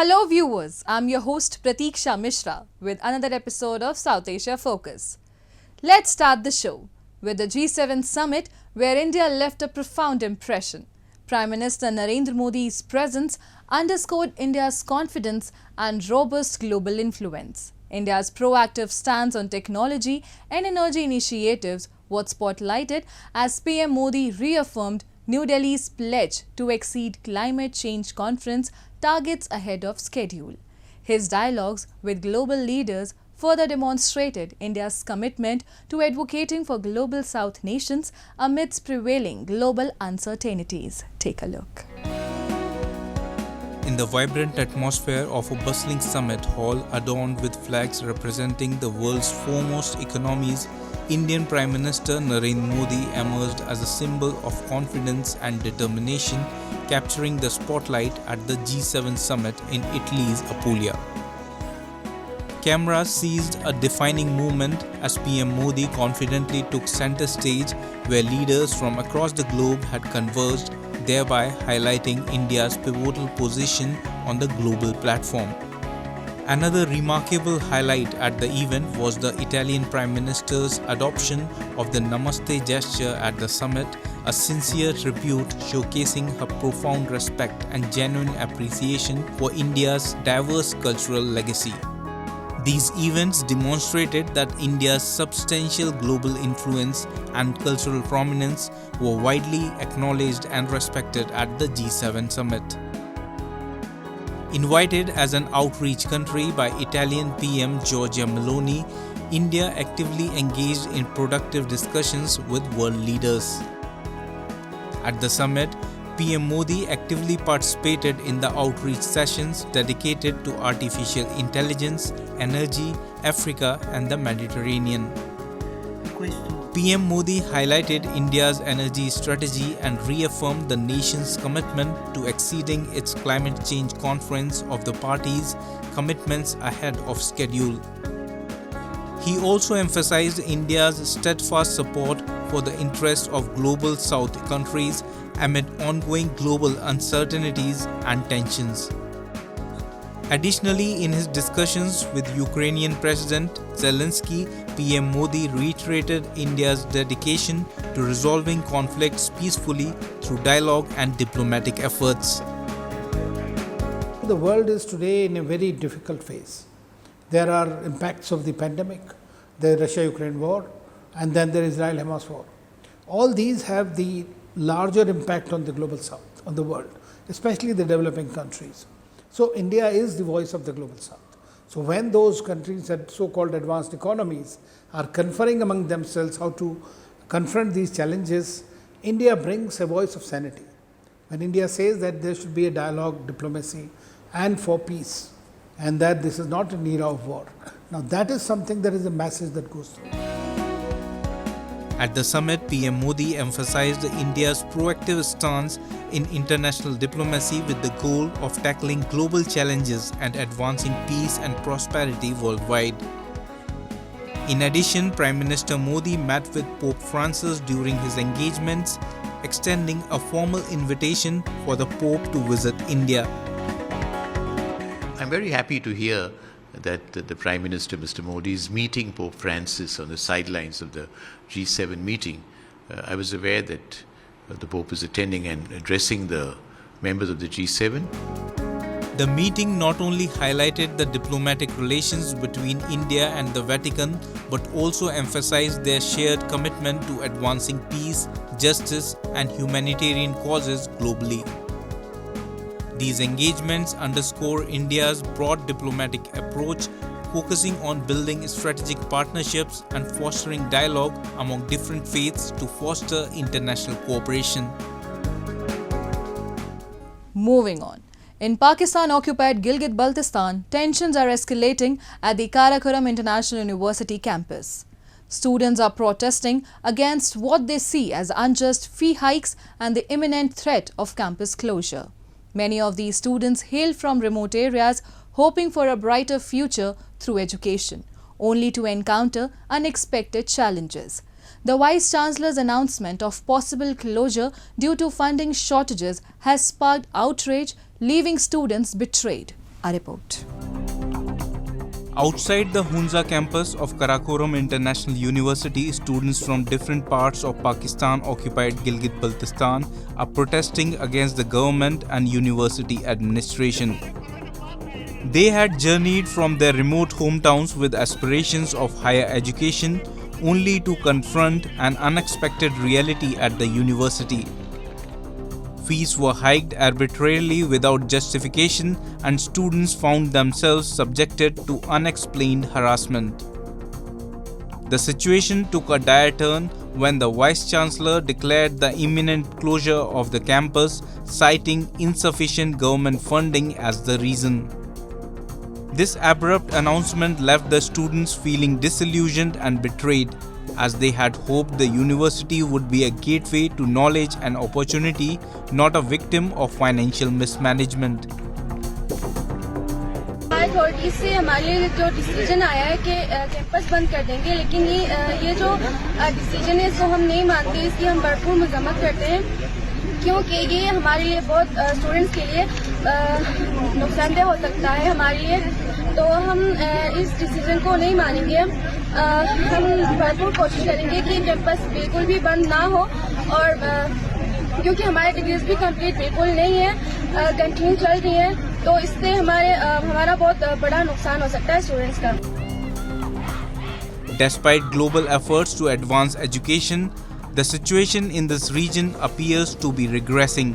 Hello viewers, I'm your host Pratiksha Mishra with another episode of South Asia Focus. Let's start the show with the G7 summit where India left a profound impression. Prime Minister Narendra Modi's presence underscored India's confidence and robust global influence. India's proactive stance on technology and energy initiatives was spotlighted as PM Modi reaffirmed New Delhi's pledge to exceed climate change conference targets ahead of schedule. His dialogues with global leaders further demonstrated India's commitment to advocating for global South nations amidst prevailing global uncertainties. Take a look. In the vibrant atmosphere of a bustling summit hall adorned with flags representing the world's foremost economies, Indian Prime Minister Narendra Modi emerged as a symbol of confidence and determination, capturing the spotlight at the G7 summit in Italy's Apulia. Cameras seized a defining moment as PM Modi confidently took center stage where leaders from across the globe had converged, thereby highlighting India's pivotal position on the global platform. Another remarkable highlight at the event was the Italian Prime Minister's adoption of the Namaste gesture at the summit, a sincere tribute showcasing her profound respect and genuine appreciation for India's diverse cultural legacy. These events demonstrated that India's substantial global influence and cultural prominence were widely acknowledged and respected at the G7 summit. Invited as an outreach country by Italian PM Giorgia Meloni, India actively engaged in productive discussions with world leaders. At the summit, PM Modi actively participated in the outreach sessions dedicated to artificial intelligence, energy, Africa, and the Mediterranean. PM Modi highlighted India's energy strategy and reaffirmed the nation's commitment to exceeding its climate change conference of the parties' commitments ahead of schedule. He also emphasized India's steadfast support for the interests of global South countries amid ongoing global uncertainties and tensions. Additionally, in his discussions with Ukrainian President Zelensky, PM Modi reiterated India's dedication to resolving conflicts peacefully through dialogue and diplomatic efforts. The world is today in a very difficult phase. There are impacts of the pandemic, the Russia-Ukraine war, and then the Israel-Hamas war. All these have the larger impact on the global South, on the world, especially the developing countries. So India is the voice of the global South. So when those countries that so-called advanced economies are conferring among themselves how to confront these challenges, India brings a voice of sanity. When India says that there should be a dialogue, diplomacy, and for peace, and that this is not an era of war. Now that is something that is a message that goes through. At the summit, PM Modi emphasized India's proactive stance in international diplomacy with the goal of tackling global challenges and advancing peace and prosperity worldwide. In addition, Prime Minister Modi met with Pope Francis during his engagements, extending a formal invitation for the Pope to visit India. I'm very happy to hear that the Prime Minister, Mr. Modi, is meeting Pope Francis on the sidelines of the G7 meeting. I was aware that the Pope is attending and addressing the members of the G7. The meeting not only highlighted the diplomatic relations between India and the Vatican, but also emphasized their shared commitment to advancing peace, justice, and humanitarian causes globally. These engagements underscore India's broad diplomatic approach, focusing on building strategic partnerships and fostering dialogue among different faiths to foster international cooperation. Moving on. In Pakistan-occupied Gilgit-Baltistan, tensions are escalating at the Karakoram International University campus. Students are protesting against what they see as unjust fee hikes and the imminent threat of campus closure. Many of these students hail from remote areas, hoping for a brighter future through education, only to encounter unexpected challenges. The Vice-Chancellor's announcement of possible closure due to funding shortages has sparked outrage, leaving students betrayed. A report. Outside the Hunza campus of Karakoram International University, students from different parts of Pakistan-occupied Gilgit-Baltistan are protesting against the government and university administration. They had journeyed from their remote hometowns with aspirations of higher education, only to confront an unexpected reality at the university. Fees were hiked arbitrarily without justification, and students found themselves subjected to unexplained harassment. The situation took a dire turn when the Vice-Chancellor declared the imminent closure of the campus, citing insufficient government funding as the reason. This abrupt announcement left the students feeling disillusioned and betrayed, as they had hoped the university would be a gateway to knowledge and opportunity, not a victim of financial mismanagement. Authorities से हमारे लिए जो decision आया है कि campus बंद कर देंगे, लेकिन ये जो डिसीजन है इसको हम नहीं मानते, इसकी हम भरपूर मजम्मत करते हैं, क्योंकि ये हमारे लिए बहुत स्टूडेंट्स के लिए नुकसानदेह हो सकता है हमारे लिए। तो हम इस डिसीजन को नहीं मानेंगे। हम भरपूर कोशिश करेंगे कि कैंपस बिल्कुल भी बंद ना हो, और क्योंकि हमारे डिग्रीज भी कंप्लीट बिल्कुल नहीं है, कंटिन्यू चल रही है, तो इससे हमारा बहुत बड़ा नुकसान हो सकता है स्टूडेंट्स का। Despite global efforts to advance education, the situation in this region appears to be regressing.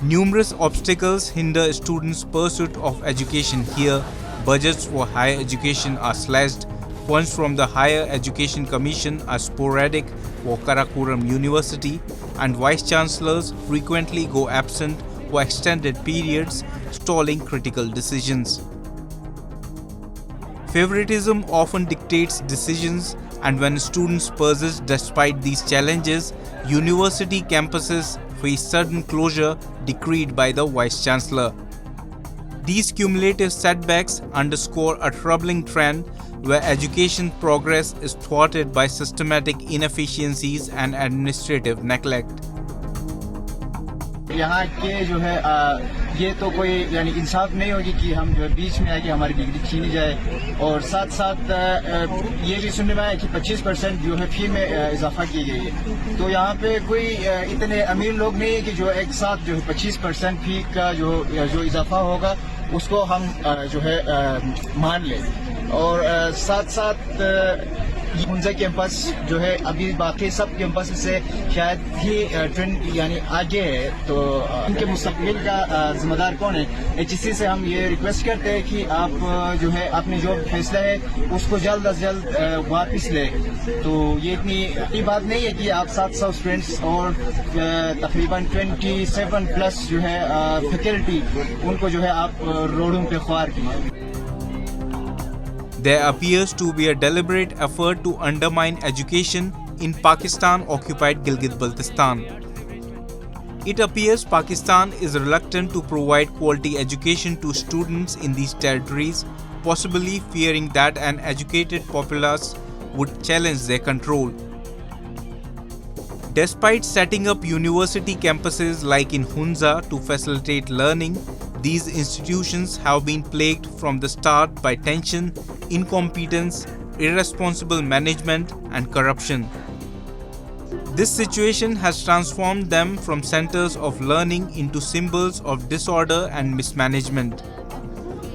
Numerous obstacles hinder students' pursuit of education here. Budgets for higher education are slashed. Funds from the Higher Education Commission are sporadic for Karakoram University, and vice-chancellors frequently go absent for extended periods, stalling critical decisions. Favoritism often dictates decisions, and when students persist despite these challenges, university campuses face sudden closure decreed by the Vice-Chancellor. These cumulative setbacks underscore a troubling trend where education progress is thwarted by systematic inefficiencies and administrative neglect. यहाँ के जो है ये तो कोई यानी इंसाफ नहीं होगी कि हम जो बीच में आके हमारी डिग्री छीनी जाए, और साथ साथ ये भी सुनने में आया कि 25% जो है फी में इजाफा की गई है। तो यहाँ पे कोई इतने अमीर लोग नहीं है कि जो एक साथ जो है 25% फी का जो इजाफा होगा उसको हम जो है मान लें। और साथ साथ हुंजा कैंपस जो है अभी बाकी सब कैंपस से शायद ही ट्रेंड यानी आगे है, तो इनके मुस्तकबिल का जिम्मेदार कौन है। एचईसी से हम ये रिक्वेस्ट करते हैं कि आप जो है अपने जो फैसला है उसको जल्द अज जल्द वापस लें। तो ये इतनी बात नहीं है कि आप 700 स्टूडेंट्स और तकरीबन 27 प्लस जो है फैकल्टी उनको जो है आप रोडों पे ख्वार किए। There appears to be a deliberate effort to undermine education in Pakistan-occupied Gilgit-Baltistan. It appears Pakistan is reluctant to provide quality education to students in these territories, possibly fearing that an educated populace would challenge their control. Despite setting up university campuses like in Hunza to facilitate learning, these institutions have been plagued from the start by tension, incompetence, irresponsible management, and corruption. This situation has transformed them from centers of learning into symbols of disorder and mismanagement.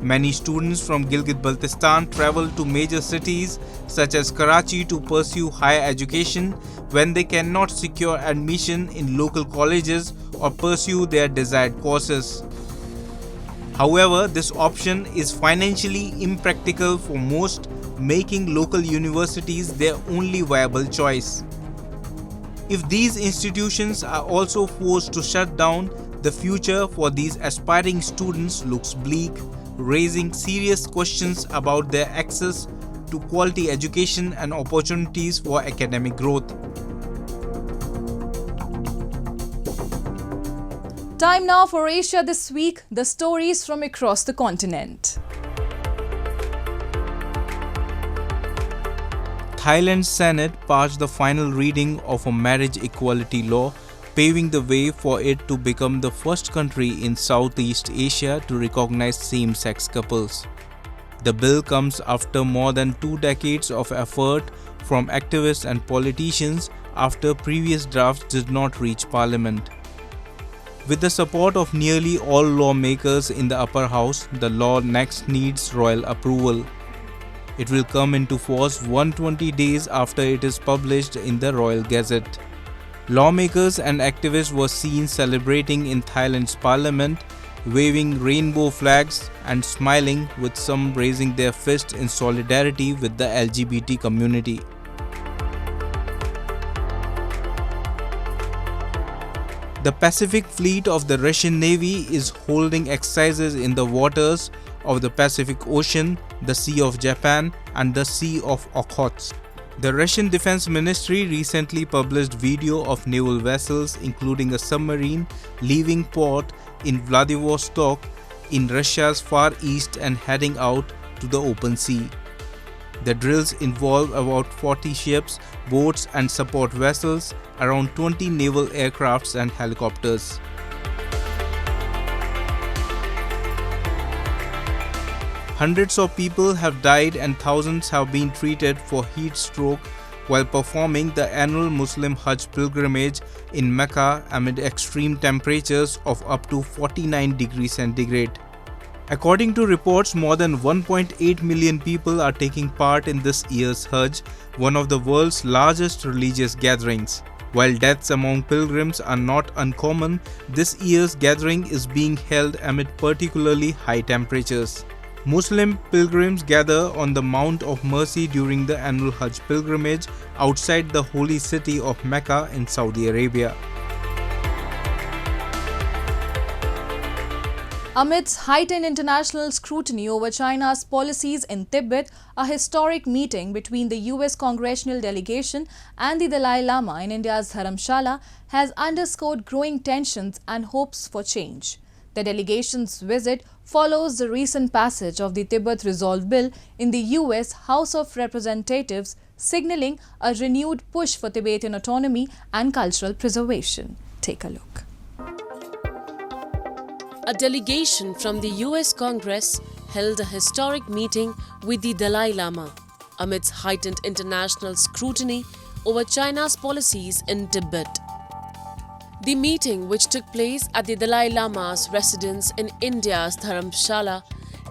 Many students from Gilgit-Baltistan travel to major cities such as Karachi to pursue higher education when they cannot secure admission in local colleges or pursue their desired courses. However, this option is financially impractical for most, making local universities their only viable choice. If these institutions are also forced to shut down, the future for these aspiring students looks bleak, raising serious questions about their access to quality education and opportunities for academic growth. Time now for Asia This Week, the stories from across the continent. Thailand's Senate passed the final reading of a marriage equality law, paving the way for it to become the first country in Southeast Asia to recognize same-sex couples. The bill comes after more than 2 decades of effort from activists and politicians after previous drafts did not reach Parliament. With the support of nearly all lawmakers in the upper house, the law next needs royal approval. It will come into force 120 days after it is published in the Royal Gazette. Lawmakers and activists were seen celebrating in Thailand's parliament, waving rainbow flags and smiling, with some raising their fists in solidarity with the LGBT community. The Pacific Fleet of the Russian Navy is holding exercises in the waters of the Pacific Ocean, the Sea of Japan, and the Sea of Okhotsk. The Russian Defense Ministry recently published video of naval vessels, including a submarine, leaving port in Vladivostok in Russia's far east and heading out to the open sea. The drills involve about 40 ships, boats and support vessels, around 20 naval aircrafts and helicopters. Hundreds of people have died and thousands have been treated for heat stroke while performing the annual Muslim Hajj pilgrimage in Mecca amid extreme temperatures of up to 49 degrees centigrade. According to reports, more than 1.8 million people are taking part in this year's Hajj, one of the world's largest religious gatherings. While deaths among pilgrims are not uncommon, this year's gathering is being held amid particularly high temperatures. Muslim pilgrims gather on the Mount of Mercy during the annual Hajj pilgrimage outside the holy city of Mecca in Saudi Arabia. Amidst heightened international scrutiny over China's policies in Tibet, a historic meeting between the US congressional delegation and the Dalai Lama in India's Dharamshala has underscored growing tensions and hopes for change. The delegation's visit follows the recent passage of the Tibet Resolve Bill in the US House of Representatives, signaling a renewed push for Tibetan autonomy and cultural preservation. Take a look. A delegation from the US Congress held a historic meeting with the Dalai Lama amidst heightened international scrutiny over China's policies in Tibet. The meeting, which took place at the Dalai Lama's residence in India's Dharamshala,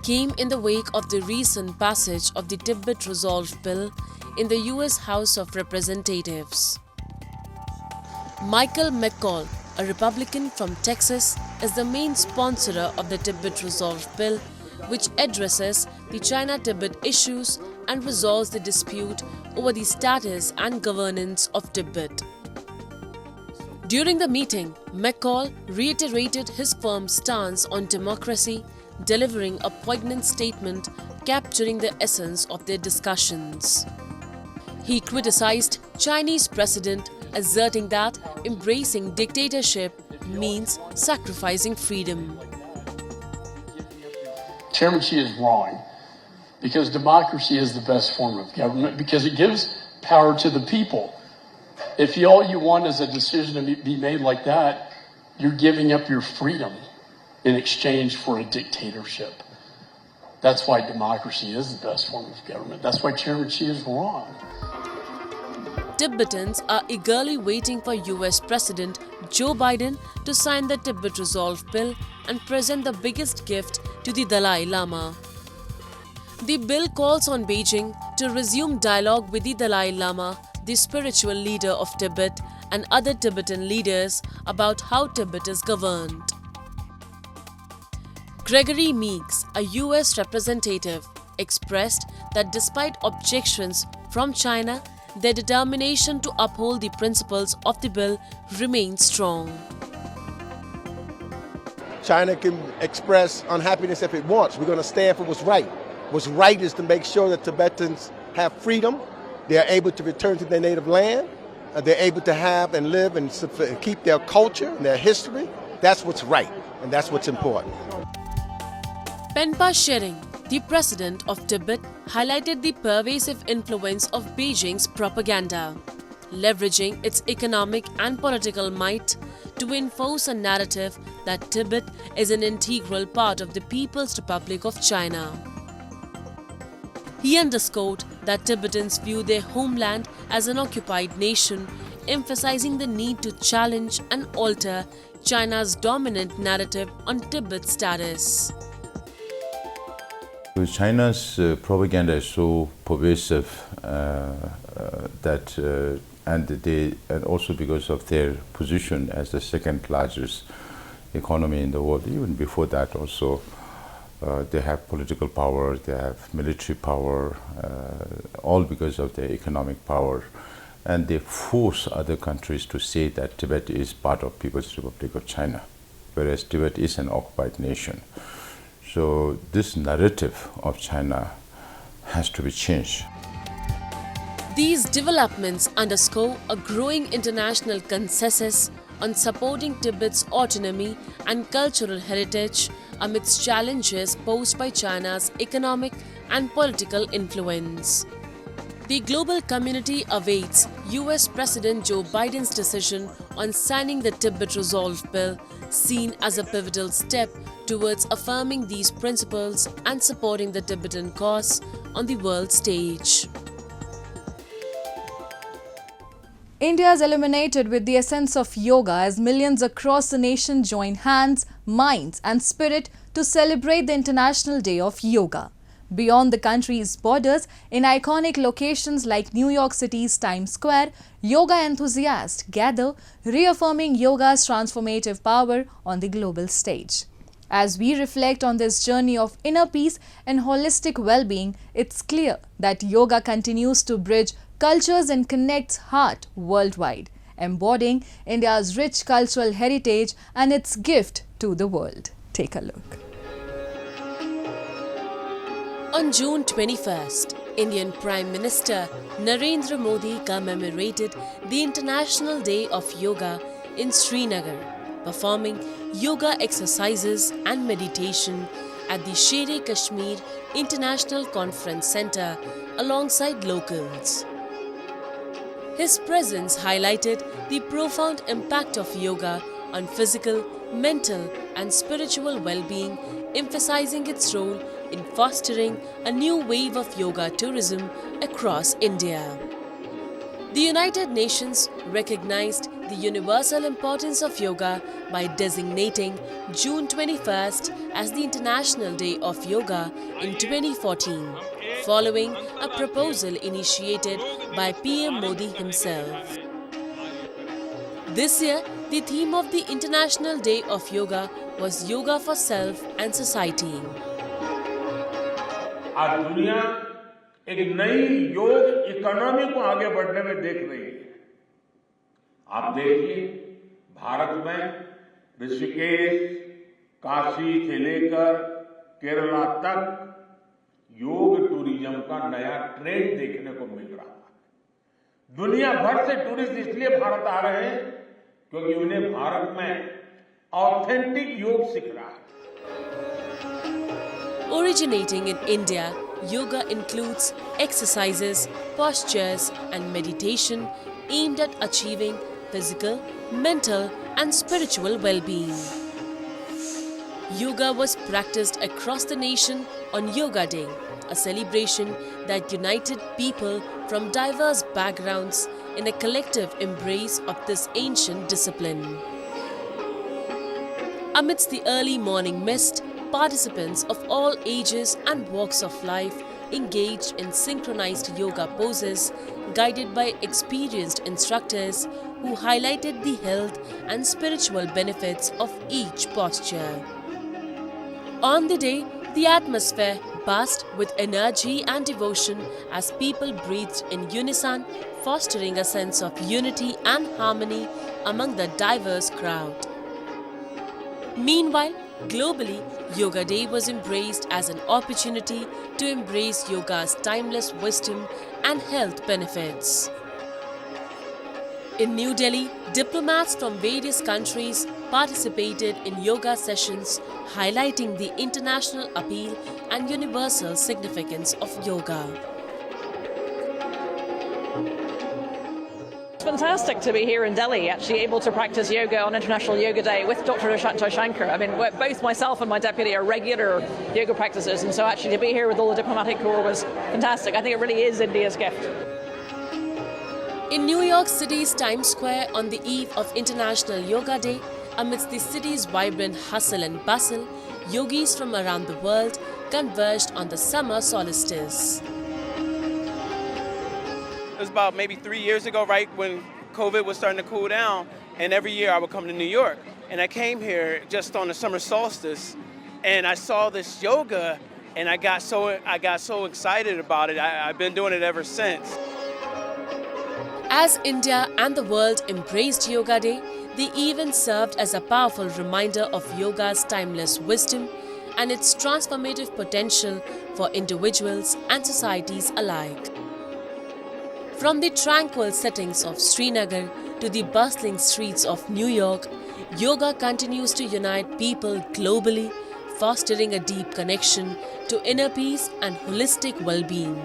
came in the wake of the recent passage of the Tibet Resolve Bill in the US House of Representatives. Michael McCall, a Republican from Texas, is the main sponsor of the Tibet Resolve Bill, which addresses the China-Tibet issues and resolves the dispute over the status and governance of Tibet. During the meeting, McCall reiterated his firm stance on democracy, delivering a poignant statement capturing the essence of their discussions. He criticized Chinese president, asserting that embracing dictatorship means sacrificing freedom. Chairman Xi is wrong, because democracy is the best form of government, because it gives power to the people. If all you want is a decision to be made like that, you're giving up your freedom in exchange for a dictatorship. That's why democracy is the best form of government. That's why Chairman Xi is wrong. Tibetans are eagerly waiting for US President Joe Biden to sign the Tibet Resolve Bill and present the biggest gift to the Dalai Lama. The bill calls on Beijing to resume dialogue with the Dalai Lama, the spiritual leader of Tibet, and other Tibetan leaders about how Tibet is governed. Gregory Meeks, a US representative, expressed that despite objections from China, their determination to uphold the principles of the bill remains strong. China can express unhappiness if it wants. We're going to stand for what's right. What's right is to make sure that Tibetans have freedom. They're able to return to their native land. They're able to have and live and keep their culture and their history. That's what's right, and that's what's important. Penpa Shering, the president of Tibet, highlighted the pervasive influence of Beijing's propaganda. leveraging its economic and political might to enforce a narrative that Tibet is an integral part of the People's Republic of China. He underscored that Tibetans view their homeland as an occupied nation, emphasizing the need to challenge and alter China's dominant narrative on Tibet's status. China's propaganda is so pervasive and also because of their position as the second largest economy in the world. Even before that, also they have political power, they have military power, all because of their economic power, and they force other countries to say that Tibet is part of People's Republic of China, whereas Tibet is an occupied nation. So this narrative of China has to be changed. These developments underscore a growing international consensus on supporting Tibet's autonomy and cultural heritage amidst challenges posed by China's economic and political influence. The global community awaits US President Joe Biden's decision on signing the Tibet Resolve Bill, seen as a pivotal step towards affirming these principles and supporting the Tibetan cause on the world stage. India is illuminated with the essence of yoga as millions across the nation join hands, minds and spirit to celebrate the International Day of Yoga. Beyond the country's borders, in iconic locations like New York City's Times Square, yoga enthusiasts gather, reaffirming yoga's transformative power on the global stage. As we reflect on this journey of inner peace and holistic well-being, it's clear that yoga continues to bridge cultures and connects heart worldwide, embodying India's rich cultural heritage and its gift to the world. Take a look. On June 21st, Indian Prime Minister Narendra Modi commemorated the International Day of Yoga in Srinagar, performing yoga exercises and meditation at the Sher-e-Kashmir International Conference Centre alongside locals. His presence highlighted the profound impact of yoga on physical, mental and spiritual well-being, emphasizing its role in fostering a new wave of yoga tourism across India. The United Nations recognized the universal importance of yoga by designating June 21st as the International Day of Yoga in 2014, following a proposal initiated by PM Modi himself. This year, the theme of the International Day of Yoga was Yoga for Self and Society. आज दुनिया एक नई योग economy को आगे बढ़ने में देख रही है। आप देखिए, भारत में ऋषिकेश, काशी से लेकर केरला तक योग टूरिज्म का नया ट्रेंड देखने को मिल रहा है। दुनिया भर से टूरिस्ट इसलिए भारत आ रहे हैं क्योंकि उन्हें भारत में ऑथेंटिक योग सीख रहा है। Originating in India, yoga includes exercises, postures and meditation aimed at achieving physical, mental and spiritual well-being. Yoga was practiced across the nation on Yoga Day, a celebration that united people from diverse backgrounds in a collective embrace of this ancient discipline. Amidst the early morning mist, participants of all ages and walks of life engaged in synchronized yoga poses, guided by experienced instructors who highlighted the health and spiritual benefits of each posture. On the day, the atmosphere buzzed with energy and devotion as people breathed in unison, fostering a sense of unity and harmony among the diverse crowd. Meanwhile, globally, Yoga Day was embraced as an opportunity to embrace yoga's timeless wisdom and health benefits. In New Delhi, diplomats from various countries participated in yoga sessions highlighting the international appeal and universal significance of yoga. fantastic to be here in Delhi, actually able to practice yoga on International Yoga Day with Dr. Nishant Shankar. I mean, both myself and my deputy are regular yoga practices, and so actually to be here with all the diplomatic corps was fantastic. I think it really is India's gift. In New York City's Times Square on the eve of International Yoga Day, amidst the city's vibrant hustle and bustle, yogis from around the world converged on the summer solstice. It was about maybe 3 years ago, right when COVID was starting to cool down, and every year I would come to New York. And I came here just on the summer solstice, and I saw this yoga, and I got so excited about it. I've been doing it ever since. As India and the world embraced Yoga Day, the event served as a powerful reminder of yoga's timeless wisdom and its transformative potential for individuals and societies alike. From the tranquil settings of Srinagar to the bustling streets of New York, yoga continues to unite people globally, fostering a deep connection to inner peace and holistic well-being.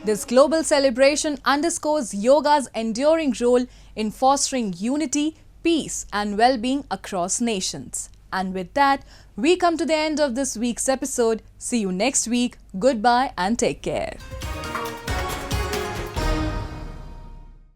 This global celebration underscores yoga's enduring role in fostering unity, peace and well-being across nations. And with that, we come to the end of this week's episode. See you next week. Goodbye and take care.